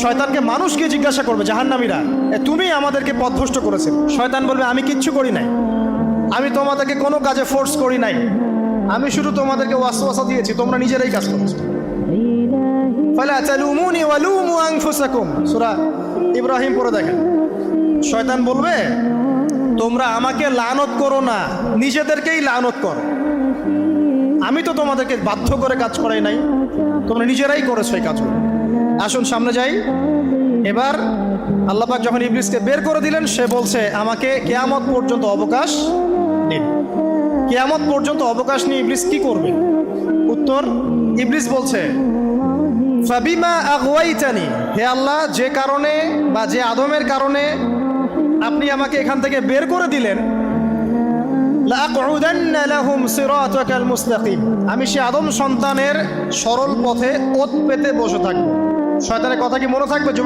শয়তানকে মানুষ কি জিজ্ঞাসা করবে, জাহান্নামীরা, তুমি আমাদেরকে পথভ্রষ্ট করেছে। শয়তান বলবে, আমি কিচ্ছু করি নাই, আমি তোমাদেরকে কোনো কাজে ফোর্স করি নাই, আমি শুধু তোমাদেরকে ওয়াসওয়াসা দিয়েছি, তোমরা নিজেরাই কাজ করেছো। ফালা তালুমুনি ওয়ালুমু আনফুসাকুম, সূরা ইব্রাহিম পড়ে দেখেন। শয়তান বলবে, তোমরা আমাকে লানত করো না, নিজেদেরকেই লানত করো, আমি তো তোমাদেরকে বাধ্য করে কাজ করাই নাই, তোমরা নিজেরাই করেছো এই কাজগুলো। আসুন সামনে যাই। এবার আল্লাহ পাক যখন ইবলিসকে বের করে দিলেন, সে বলছে, আমাকে কিয়ামত পর্যন্ত অবকাশ দিন। কিয়ামত পর্যন্ত অবকাশ নিয়ে ইবলিস কি করবে? উত্তর, ইবলিস বলছে, ফাবিমা আগওয়াইতানি, হে আল্লাহ, যে কারণে বা যে আদমের কারণে আপনি আমাকে এখান থেকে বের করে দিলেন, লাআকউদান্না লাহুম সিরাতাকাল মুস্তাকিম, আমি সে আদম সন্তানের সরল পথে ওত পেতে বসে থাকবো। শয়তানের কথা কি মনে থাকবে যুবক?